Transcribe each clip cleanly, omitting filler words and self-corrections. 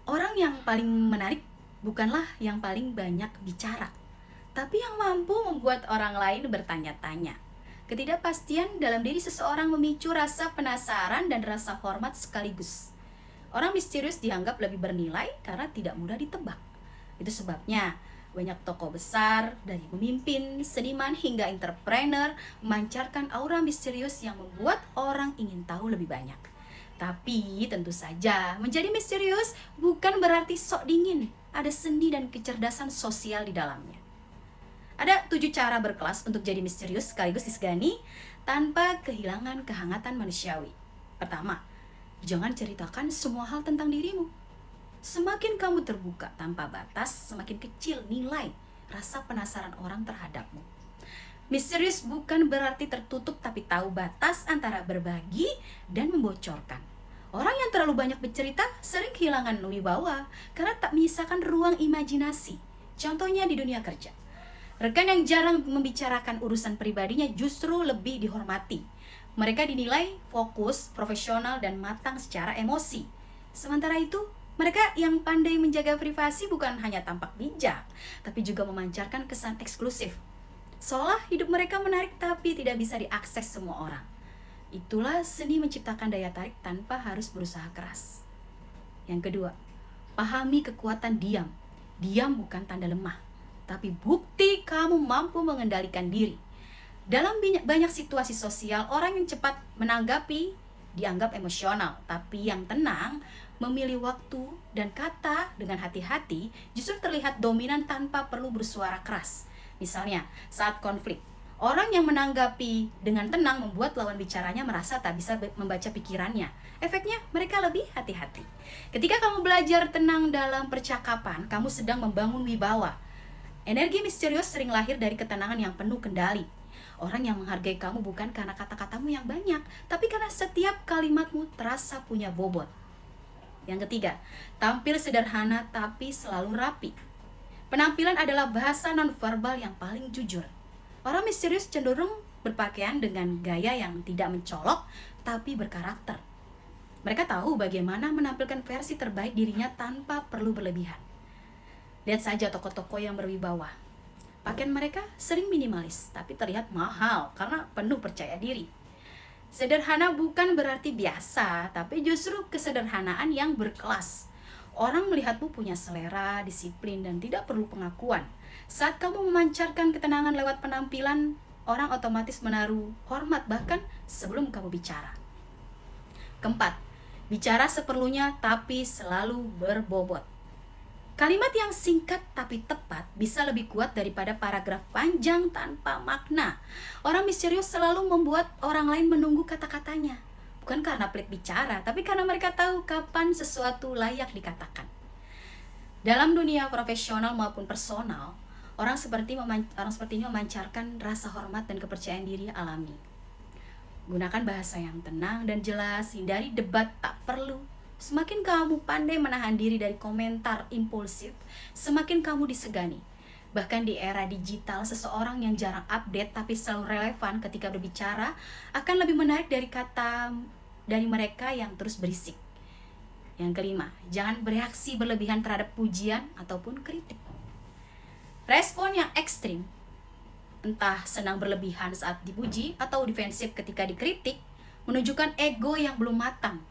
Orang yang paling menarik bukanlah yang paling banyak bicara, tapi yang mampu membuat orang lain bertanya-tanya. Ketidakpastian dalam diri seseorang memicu rasa penasaran dan rasa hormat sekaligus. Orang misterius dianggap lebih bernilai karena tidak mudah ditebak. Itu sebabnya banyak tokoh besar, dari pemimpin, seniman hingga entrepreneur, memancarkan aura misterius yang membuat orang ingin tahu lebih banyak. Tapi tentu saja menjadi misterius bukan berarti sok dingin. Ada seni dan kecerdasan sosial di dalamnya. Ada 7 cara berkelas untuk jadi misterius sekaligus disegani tanpa kehilangan kehangatan manusiawi. Pertama, jangan ceritakan semua hal tentang dirimu. Semakin kamu terbuka tanpa batas, semakin kecil nilai rasa penasaran orang terhadapmu. Misterius bukan berarti tertutup, tapi tahu batas antara berbagi dan membocorkan. Orang yang terlalu banyak bercerita sering kehilangan wibawa karena tak menyisakan ruang imajinasi. Contohnya di dunia kerja. Rekan yang jarang membicarakan urusan pribadinya justru lebih dihormati. Mereka dinilai fokus, profesional, dan matang secara emosi. Sementara itu, mereka yang pandai menjaga privasi bukan hanya tampak bijak, tapi juga memancarkan kesan eksklusif. Seolah hidup mereka menarik tapi tidak bisa diakses semua orang. Itulah seni menciptakan daya tarik tanpa harus berusaha keras. Yang kedua, pahami kekuatan diam. Diam bukan tanda lemah, tapi bukti kamu mampu mengendalikan diri. Dalam banyak situasi sosial, orang yang cepat menanggapi dianggap emosional, tapi yang tenang, memilih waktu dan kata dengan hati-hati justru terlihat dominan tanpa perlu bersuara keras. Misalnya, saat konflik, orang yang menanggapi dengan tenang membuat lawan bicaranya merasa tak bisa membaca pikirannya. Efeknya, mereka lebih hati-hati. Ketika kamu belajar tenang dalam percakapan, kamu sedang membangun wibawa. Energi misterius sering lahir dari ketenangan yang penuh kendali. Orang yang menghargai kamu bukan karena kata-katamu yang banyak, tapi karena setiap kalimatmu terasa punya bobot. Yang ketiga, tampil sederhana tapi selalu rapi. Penampilan adalah bahasa nonverbal yang paling jujur. Orang misterius cenderung berpakaian dengan gaya yang tidak mencolok tapi berkarakter. Mereka tahu bagaimana menampilkan versi terbaik dirinya tanpa perlu berlebihan. Lihat saja tokoh-tokoh yang berwibawa. Pakaian mereka sering minimalis tapi terlihat mahal karena penuh percaya diri. Sederhana bukan berarti biasa, tapi justru kesederhanaan yang berkelas. Orang melihatmu punya selera, disiplin, dan tidak perlu pengakuan. Saat kamu memancarkan ketenangan lewat penampilan, orang otomatis menaruh hormat bahkan sebelum kamu bicara. Keempat, bicara seperlunya tapi selalu berbobot. Kalimat yang singkat tapi tepat bisa lebih kuat daripada paragraf panjang tanpa makna. Orang misterius selalu membuat orang lain menunggu kata-katanya. Bukan karena pelit bicara, tapi karena mereka tahu kapan sesuatu layak dikatakan. Dalam dunia profesional maupun personal, orang seperti ini memancarkan rasa hormat dan kepercayaan diri alami. Gunakan bahasa yang tenang dan jelas, hindari debat tak perlu. Semakin kamu pandai menahan diri dari komentar impulsif, semakin kamu disegani. Bahkan di era digital, seseorang yang jarang update tapi selalu relevan ketika berbicara akan lebih menarik dari mereka yang terus berisik. Yang kelima, jangan bereaksi berlebihan terhadap pujian ataupun kritik. Respon yang ekstrim, entah senang berlebihan saat dipuji atau defensif ketika dikritik, menunjukkan ego yang belum matang.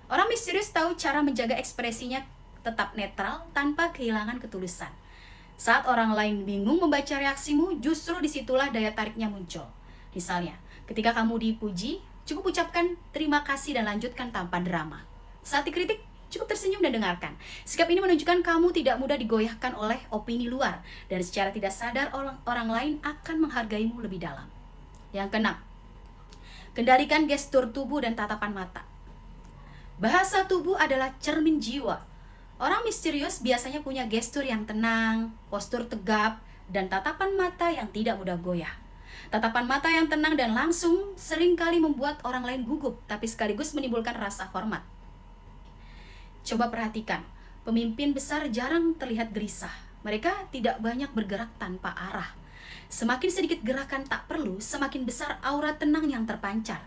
Orang misterius tahu cara menjaga ekspresinya tetap netral tanpa kehilangan ketulusan. Saat orang lain bingung membaca reaksimu, justru disitulah daya tariknya muncul. Misalnya, ketika kamu dipuji, cukup ucapkan terima kasih dan lanjutkan tanpa drama. Saat dikritik, cukup tersenyum dan dengarkan. Sikap ini menunjukkan kamu tidak mudah digoyahkan oleh opini luar, dan secara tidak sadar orang lain akan menghargaimu lebih dalam. Yang keenam, kendalikan gestur tubuh dan tatapan mata. Bahasa tubuh adalah cermin jiwa. Orang misterius biasanya punya gestur yang tenang, postur tegap, dan tatapan mata yang tidak mudah goyah. Tatapan mata yang tenang dan langsung seringkali membuat orang lain gugup, tapi sekaligus menimbulkan rasa hormat. Coba perhatikan, pemimpin besar jarang terlihat gelisah. Mereka tidak banyak bergerak tanpa arah. Semakin sedikit gerakan tak perlu, semakin besar aura tenang yang terpancar.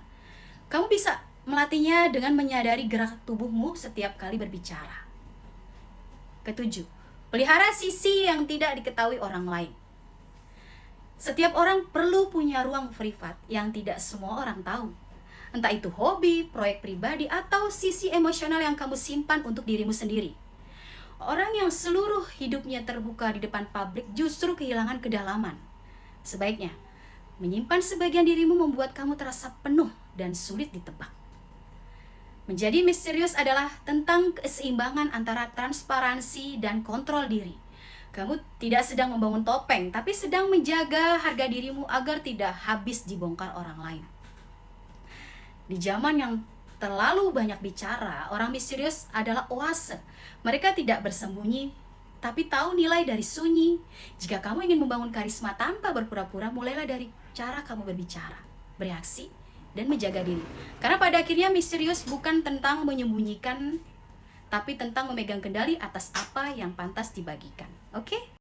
Kamu bisa melatihnya dengan menyadari gerak tubuhmu setiap kali berbicara. Ketujuh, pelihara sisi yang tidak diketahui orang lain. Setiap orang perlu punya ruang privat yang tidak semua orang tahu. Entah itu hobi, proyek pribadi, atau sisi emosional yang kamu simpan untuk dirimu sendiri. Orang yang seluruh hidupnya terbuka di depan publik justru kehilangan kedalaman. Sebaiknya, menyimpan sebagian dirimu membuat kamu terasa penuh dan sulit ditebak. Menjadi misterius adalah tentang keseimbangan antara transparansi dan kontrol diri. Kamu tidak sedang membangun topeng, tapi sedang menjaga harga dirimu agar tidak habis dibongkar orang lain. Di zaman yang terlalu banyak bicara, orang misterius adalah oase. Mereka tidak bersembunyi, tapi tahu nilai dari sunyi. Jika kamu ingin membangun karisma tanpa berpura-pura, mulailah dari cara kamu berbicara, bereaksi, dan menjaga diri. Karena pada akhirnya misterius bukan tentang menyembunyikan, tapi tentang memegang kendali atas apa yang pantas dibagikan. Oke?